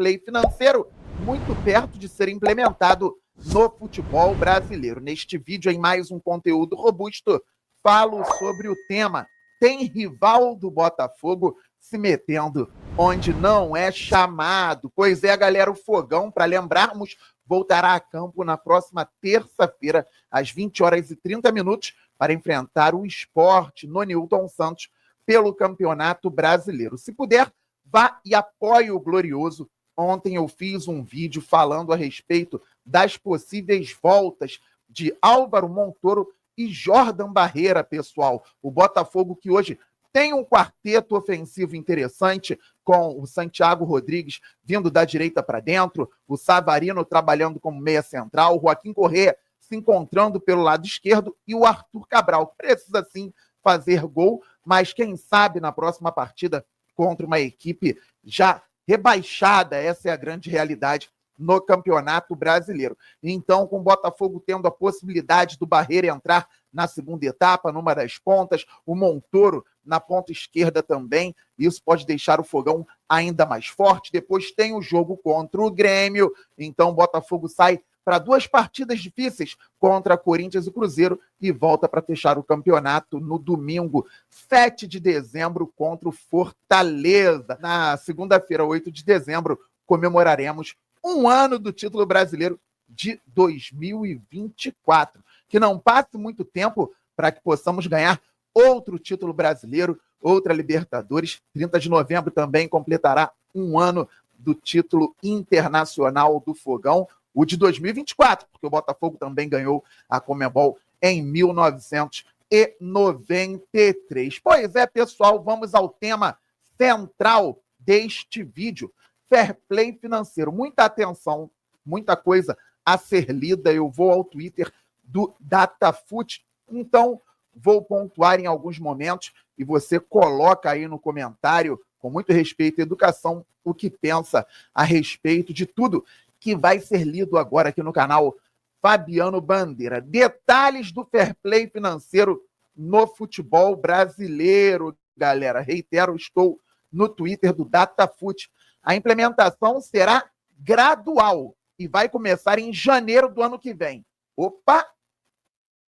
play financeiro muito perto de ser implementado no futebol brasileiro. Neste vídeo, em mais um conteúdo robusto, falo sobre o tema: tem rival do Botafogo se metendo onde não é chamado? Pois é, galera, o Fogão, para lembrarmos, voltará a campo na próxima terça-feira, às 20h30, para enfrentar o Sport no Newton Santos pelo Campeonato Brasileiro. Se puder, vá e apoie o Glorioso. Ontem eu fiz um vídeo falando a respeito das possíveis voltas de Álvaro Montoro e Jordan Barreira, pessoal. O Botafogo, que hoje tem um quarteto ofensivo interessante, com o Santiago Rodrigues vindo da direita para dentro, o Savarino trabalhando como meia central, o Joaquim Correa se encontrando pelo lado esquerdo e o Arthur Cabral, que precisa sim fazer gol, mas quem sabe na próxima partida contra uma equipe já rebaixada, essa é a grande realidade no Campeonato Brasileiro. Então, com o Botafogo tendo a possibilidade do Barreira entrar na segunda etapa, numa das pontas, o Montoro na ponta esquerda também, isso pode deixar o Fogão ainda mais forte. Depois tem o jogo contra o Grêmio, então o Botafogo sai para duas partidas difíceis contra Corinthians e Cruzeiro e volta para fechar o campeonato no domingo, 7 de dezembro, contra o Fortaleza. Na segunda-feira, 8 de dezembro, comemoraremos um ano do título brasileiro de 2024. Que não passe muito tempo para que possamos ganhar outro título brasileiro, outra Libertadores. 30 de novembro também completará um ano do título internacional do Fogão, o de 2024, porque o Botafogo também ganhou a Conmebol em 1993. Pois é, pessoal, vamos ao tema central deste vídeo: fair play financeiro. Muita atenção, muita coisa a ser lida. Eu vou ao Twitter do Datafut, então vou pontuar em alguns momentos e você coloca aí no comentário, com muito respeito e educação, o que pensa a respeito de tudo que vai ser lido agora aqui no canal Fabiano Bandeira. Detalhes do fair play financeiro no futebol brasileiro, galera. Reitero, estou no Twitter do Datafut. A implementação será gradual e vai começar em janeiro do ano que vem. Opa!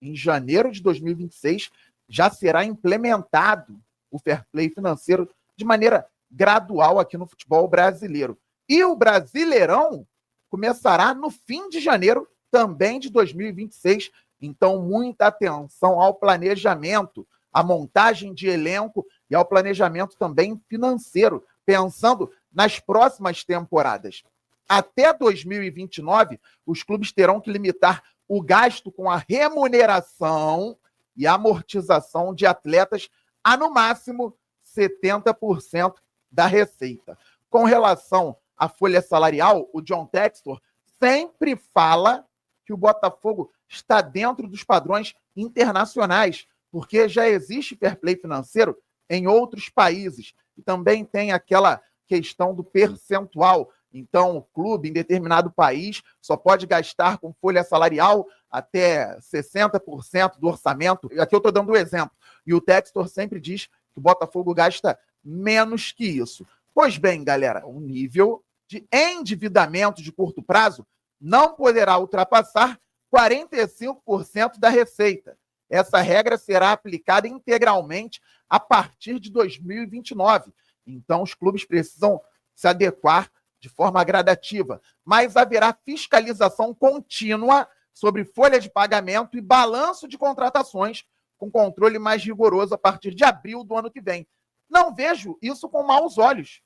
Em janeiro de 2026 já será implementado o fair play financeiro de maneira gradual aqui no futebol brasileiro. E o Brasileirão começará no fim de janeiro também de 2026. Então, muita atenção ao planejamento, à montagem de elenco e ao planejamento também financeiro, pensando nas próximas temporadas. Até 2029, os clubes terão que limitar o gasto com a remuneração e amortização de atletas a, no máximo, 70% da receita. Com relação à folha salarial, o John Textor sempre fala que o Botafogo está dentro dos padrões internacionais, porque já existe fair play financeiro em outros países. E também tem aquela questão do percentual. Então, o clube em determinado país só pode gastar com folha salarial até 60% do orçamento. Aqui eu estou dando um exemplo. E o Textor sempre diz que o Botafogo gasta menos que isso. Pois bem, galera, o nível de endividamento de curto prazo não poderá ultrapassar 45% da receita. Essa regra será aplicada integralmente a partir de 2029. Então, os clubes precisam se adequar de forma gradativa, mas haverá fiscalização contínua sobre folha de pagamento e balanço de contratações, com controle mais rigoroso a partir de abril do ano que vem. Não vejo isso com maus olhos.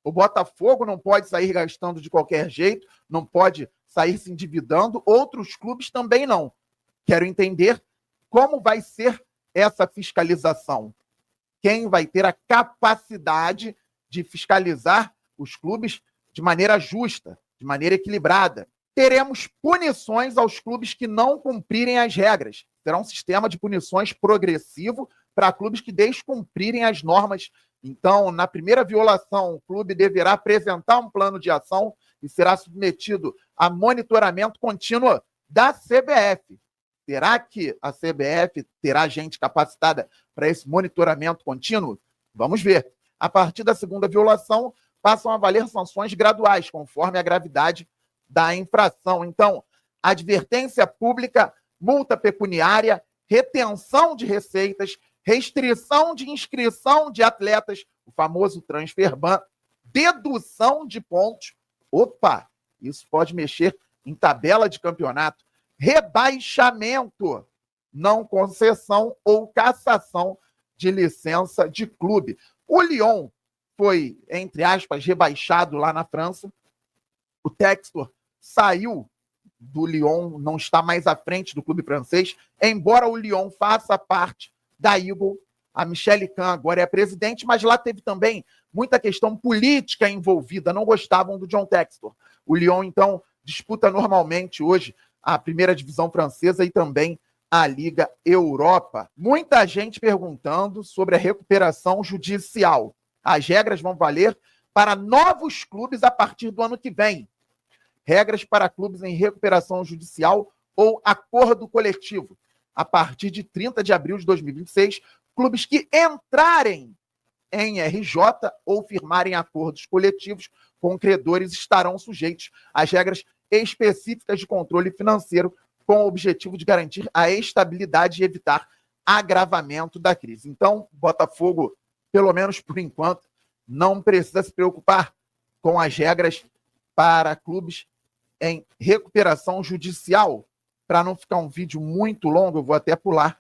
O Botafogo não pode sair gastando de qualquer jeito, não pode sair se endividando, outros clubes também não. Quero entender como vai ser essa fiscalização. Quem vai ter a capacidade de fiscalizar os clubes de maneira justa, de maneira equilibrada. Teremos punições aos clubes que não cumprirem as regras. Será um sistema de punições progressivo para clubes que descumprirem as normas. Então, na primeira violação, o clube deverá apresentar um plano de ação e será submetido a monitoramento contínuo da CBF. Será que a CBF terá gente capacitada para esse monitoramento contínuo? Vamos ver. A partir da segunda violação, passam a valer sanções graduais, conforme a gravidade da infração. Então, advertência pública, multa pecuniária, retenção de receitas, restrição de inscrição de atletas, o famoso transfer ban, dedução de pontos. Opa, isso pode mexer em tabela de campeonato. Rebaixamento, não concessão ou cassação de licença de clube. O Lyon foi, entre aspas, rebaixado lá na França. O Textor saiu do Lyon, não está mais à frente do clube francês, embora o Lyon faça parte da Eagle. A Michelle Kahn agora é a presidente, mas lá teve também muita questão política envolvida, não gostavam do John Textor. O Lyon, então, disputa normalmente hoje a primeira divisão francesa e também a Liga Europa. Muita gente perguntando sobre a recuperação judicial. As regras vão valer para novos clubes a partir do ano que vem. Regras para clubes em recuperação judicial ou acordo coletivo. A partir de 30 de abril de 2026, clubes que entrarem em RJ ou firmarem acordos coletivos com credores estarão sujeitos às regras específicas de controle financeiro com o objetivo de garantir a estabilidade e evitar agravamento da crise. Então, Botafogo, pelo menos por enquanto, não precisa se preocupar com as regras para clubes em recuperação judicial. Para não ficar um vídeo muito longo, eu vou até pular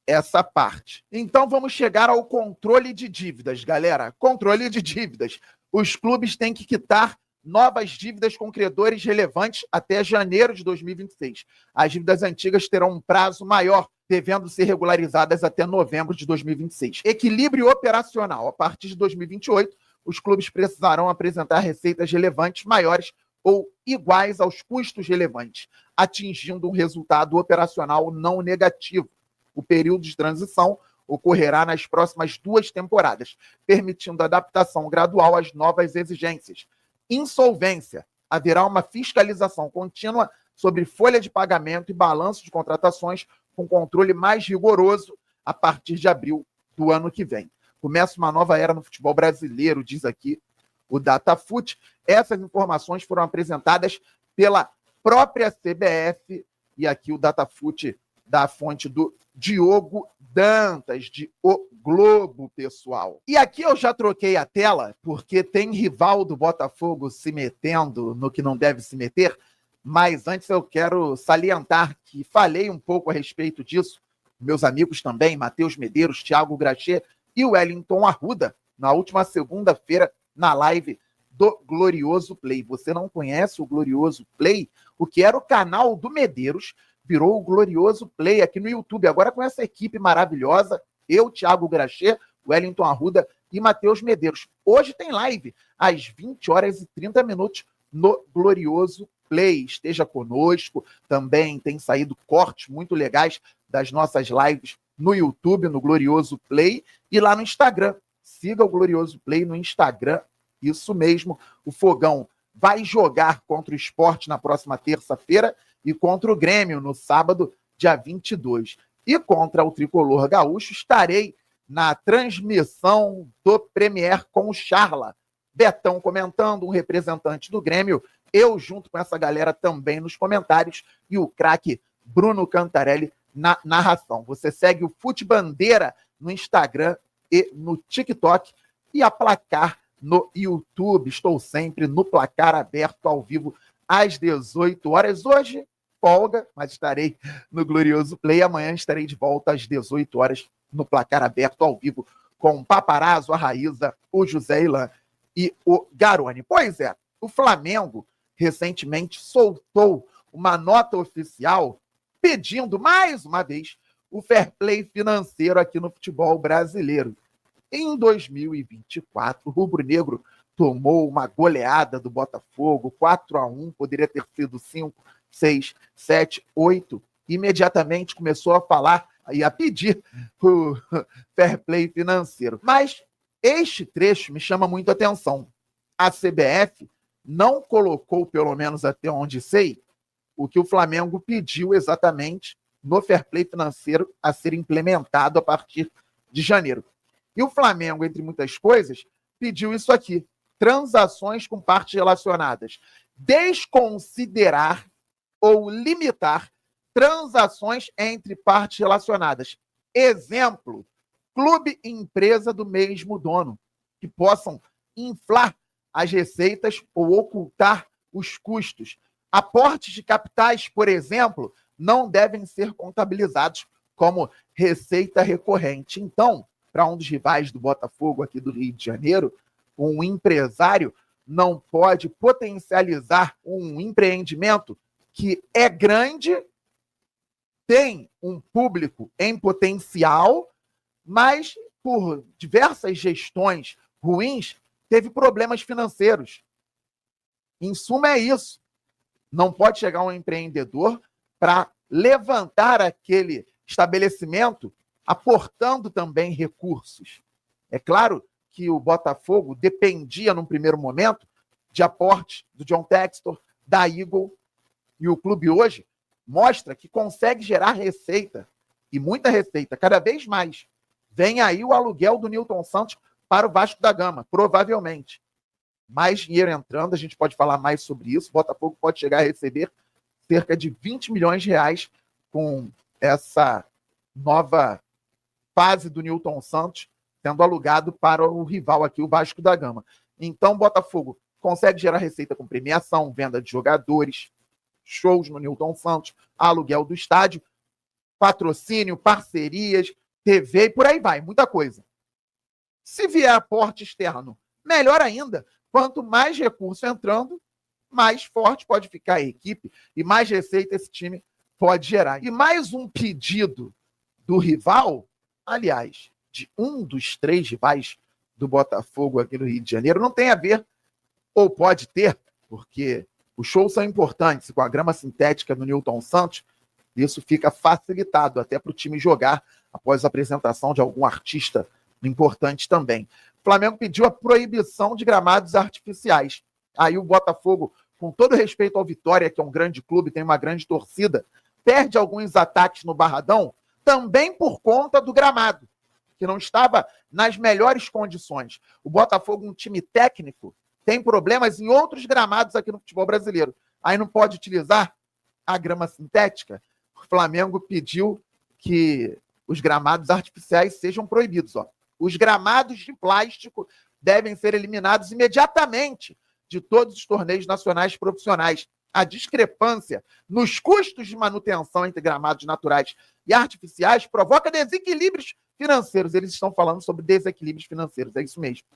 essa parte. Então vamos chegar ao controle de dívidas, galera. Controle de dívidas. Os clubes têm que quitar novas dívidas com credores relevantes até janeiro de 2026. As dívidas antigas terão um prazo maior, devendo ser regularizadas até novembro de 2026. Equilíbrio operacional. A partir de 2028, os clubes precisarão apresentar receitas relevantes maiores ou iguais aos custos relevantes, atingindo um resultado operacional não negativo. O período de transição ocorrerá nas próximas 2 temporadas, permitindo adaptação gradual às novas exigências. Insolvência. Haverá uma fiscalização contínua sobre folha de pagamento e balanço de contratações com controle mais rigoroso a partir de abril do ano que vem. Começa uma nova era no futebol brasileiro, diz aqui o Datafut. Essas informações foram apresentadas pela própria CBF, e aqui o Datafut da fonte do Diogo Dantas, de O Globo, pessoal. E aqui eu já troquei a tela, porque tem rival do Botafogo se metendo no que não deve se meter, mas antes eu quero salientar que falei um pouco a respeito disso, meus amigos também, Matheus Medeiros, Thiago Graché e Wellington Arruda, na última segunda-feira, na live do Glorioso Play. Você não conhece o Glorioso Play? O que era o canal do Medeiros virou o Glorioso Play aqui no YouTube. Agora com essa equipe maravilhosa, eu, Thiago Graché, Wellington Arruda e Matheus Medeiros. Hoje tem live às 20h30 no Glorioso Play. Esteja conosco. Também tem saído cortes muito legais das nossas lives no YouTube, no Glorioso Play e lá no Instagram. Siga o Glorioso Play no Instagram. Isso mesmo, o Fogão vai jogar contra o Sport na próxima terça-feira e contra o Grêmio no sábado, dia 22. E contra o Tricolor Gaúcho estarei na transmissão do Premier com o Charla. Betão comentando, um representante do Grêmio, eu junto com essa galera também nos comentários e o craque Bruno Cantarelli na narração. Você segue o Fute Bandeira no Instagram e no TikTok e a Placar no YouTube. Estou sempre no Placar Aberto ao vivo às 18 horas. Hoje, folga, mas estarei no Glorioso Play. Amanhã estarei de volta às 18 horas no Placar Aberto ao vivo com o Paparazzo, a Raíza, o José Ilan e o Garoni. Pois é, o Flamengo recentemente soltou uma nota oficial pedindo, mais uma vez, o fair play financeiro aqui no futebol brasileiro. Em 2024, o rubro-negro tomou uma goleada do Botafogo, 4-1, poderia ter sido 5, 6, 7, 8. Imediatamente começou a falar e a pedir o fair play financeiro. Mas este trecho me chama muito a atenção. A CBF não colocou, pelo menos até onde sei, o que o Flamengo pediu exatamente no fair play financeiro a ser implementado a partir de janeiro. E o Flamengo, entre muitas coisas, pediu isso aqui: transações com partes relacionadas. Desconsiderar ou limitar transações entre partes relacionadas. Exemplo, clube e empresa do mesmo dono, que possam inflar as receitas ou ocultar os custos. Aportes de capitais, por exemplo, não devem ser contabilizados como receita recorrente. Então, para um dos rivais do Botafogo aqui do Rio de Janeiro, um empresário não pode potencializar um empreendimento que é grande, tem um público em potencial, mas por diversas gestões ruins, teve problemas financeiros. Em suma, é isso. Não pode chegar um empreendedor para levantar aquele estabelecimento aportando também recursos. É claro que o Botafogo dependia, num primeiro momento, de aportes do John Textor, da Eagle, e o clube hoje mostra que consegue gerar receita, e muita receita, cada vez mais. Vem aí o aluguel do Nilton Santos para o Vasco da Gama, provavelmente. Mais dinheiro entrando, a gente pode falar mais sobre isso. O Botafogo pode chegar a receber cerca de 20 milhões de reais com essa nova fase do Nilton Santos sendo alugado para o rival aqui, o Vasco da Gama. Então, o Botafogo consegue gerar receita com premiação, venda de jogadores, shows no Nilton Santos, aluguel do estádio, patrocínio, parcerias, TV e por aí vai, muita coisa. Se vier aporte externo, melhor ainda. Quanto mais recurso entrando, mais forte pode ficar a equipe e mais receita esse time pode gerar. E mais um pedido do rival, aliás, de um dos 3 rivais do Botafogo aqui no Rio de Janeiro, não tem a ver, ou pode ter, porque os shows são importantes, com a grama sintética do Nilton Santos, isso fica facilitado até para o time jogar após a apresentação de algum artista importante também. O Flamengo pediu a proibição de gramados artificiais. Aí o Botafogo, com todo respeito ao Vitória, que é um grande clube, tem uma grande torcida, perde alguns ataques no Barradão, também por conta do gramado, que não estava nas melhores condições. O Botafogo, um time técnico, tem problemas em outros gramados aqui no futebol brasileiro. Aí não pode utilizar a grama sintética. O Flamengo pediu que os gramados artificiais sejam proibidos. Os gramados de plástico devem ser eliminados imediatamente de todos os torneios nacionais profissionais. A discrepância nos custos de manutenção entre gramados naturais e artificiais provoca desequilíbrios financeiros. Eles estão falando sobre desequilíbrios financeiros, é isso mesmo,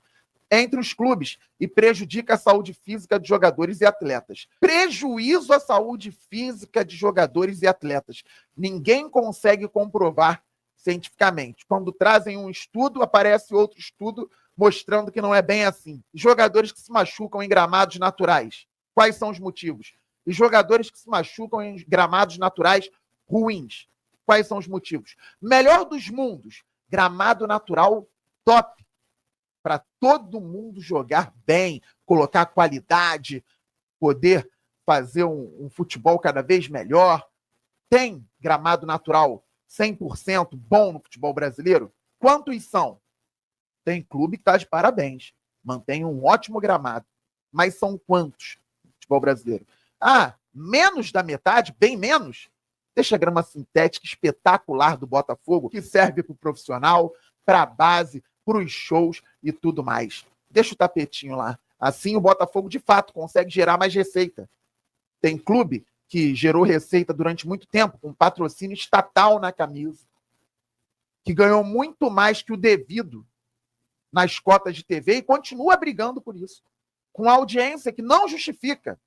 entre os clubes, e prejudica a saúde física de jogadores e atletas. Prejuízo à saúde física de jogadores e atletas. Ninguém consegue comprovar cientificamente. Quando trazem um estudo, aparece outro estudo mostrando que não é bem assim. Jogadores que se machucam em gramados naturais. Quais são os motivos? E jogadores que se machucam em gramados naturais ruins. Quais são os motivos? Melhor dos mundos, gramado natural top, para todo mundo jogar bem, colocar qualidade, poder fazer um futebol cada vez melhor. Tem gramado natural 100% bom no futebol brasileiro? Quantos são? Tem clube que está de parabéns, mantém um ótimo gramado. Mas são quantos no futebol brasileiro? Menos da metade, bem menos. Deixa a grama sintética espetacular do Botafogo, que serve para o profissional, para a base, para os shows e tudo mais. Deixa o tapetinho lá. Assim o Botafogo, de fato, consegue gerar mais receita. Tem clube que gerou receita durante muito tempo, com patrocínio estatal na camisa, que ganhou muito mais que o devido nas cotas de TV e continua brigando por isso, com audiência que não justifica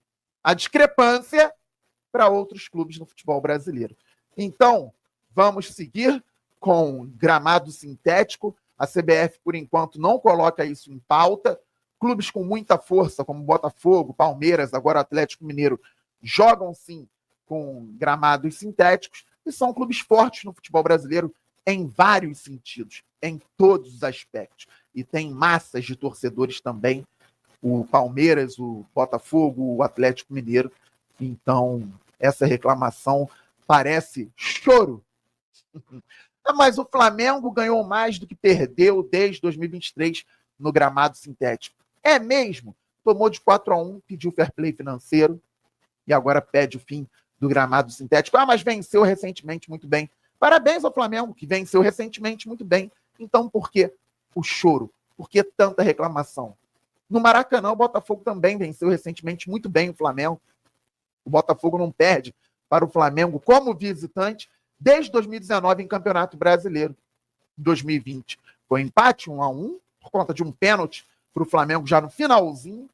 a discrepância para outros clubes no futebol brasileiro. Então, vamos seguir com gramado sintético. A CBF, por enquanto, não coloca isso em pauta. Clubes com muita força, como Botafogo, Palmeiras, agora Atlético Mineiro, jogam sim com gramados sintéticos e são clubes fortes no futebol brasileiro em vários sentidos, em todos os aspectos. E tem massas de torcedores também, o Palmeiras, o Botafogo, o Atlético Mineiro. Então, essa reclamação parece choro. Mas o Flamengo ganhou mais do que perdeu desde 2023 no gramado sintético. É mesmo? Tomou de 4-1, pediu fair play financeiro e agora pede o fim do gramado sintético. Ah, mas venceu recentemente muito bem. Parabéns ao Flamengo, que venceu recentemente muito bem. Então, por que o choro? Por que tanta reclamação? No Maracanã, o Botafogo também venceu recentemente muito bem o Flamengo. O Botafogo não perde para o Flamengo como visitante desde 2019 em Campeonato Brasileiro. Em 2020 foi empate 1-1 por conta de um pênalti para o Flamengo já no finalzinho.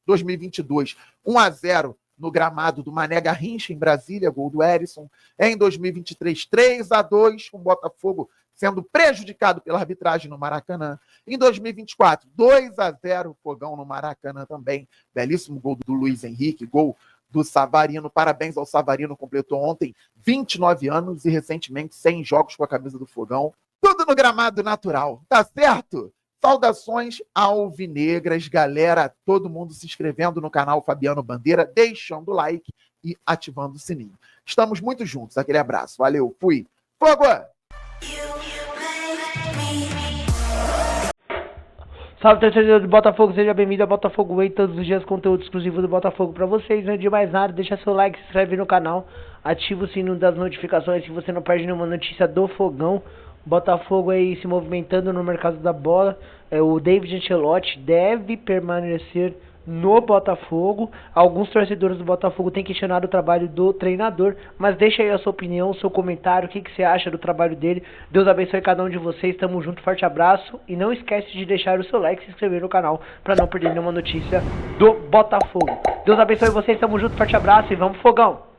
2022, 1-0 no gramado do Mané Garrincha em Brasília, gol do Erisson. Em 2023, 3-2, com o Botafogo sendo prejudicado pela arbitragem no Maracanã. Em 2024, 2-0, Fogão no Maracanã também. Belíssimo gol do Luiz Henrique, gol do Savarino. Parabéns ao Savarino, completou ontem 29 anos e recentemente 100 jogos com a camisa do Fogão. Tudo no gramado natural, tá certo? Saudações alvinegras, galera, todo mundo se inscrevendo no canal Fabiano Bandeira, deixando o like e ativando o sininho. Estamos muito juntos, aquele abraço, valeu, fui. Fogo! Salve, torcedor do Botafogo, seja bem-vindo ao Botafogo Way, todos os dias conteúdo exclusivo do Botafogo pra vocês. Antes de mais nada, deixa seu like, se inscreve no canal, ativa o sino das notificações que você não perde nenhuma notícia do Fogão. Botafogo aí se movimentando no mercado da bola. O David Ancelotti deve permanecer no Botafogo. Alguns torcedores do Botafogo têm questionado o trabalho do treinador, mas deixa aí a sua opinião, o seu comentário, o que você acha do trabalho dele. Deus abençoe cada um de vocês, tamo junto, forte abraço. E não esquece de deixar o seu like e se inscrever no canal para não perder nenhuma notícia do Botafogo. Deus abençoe vocês, tamo junto, forte abraço e vamos Fogão!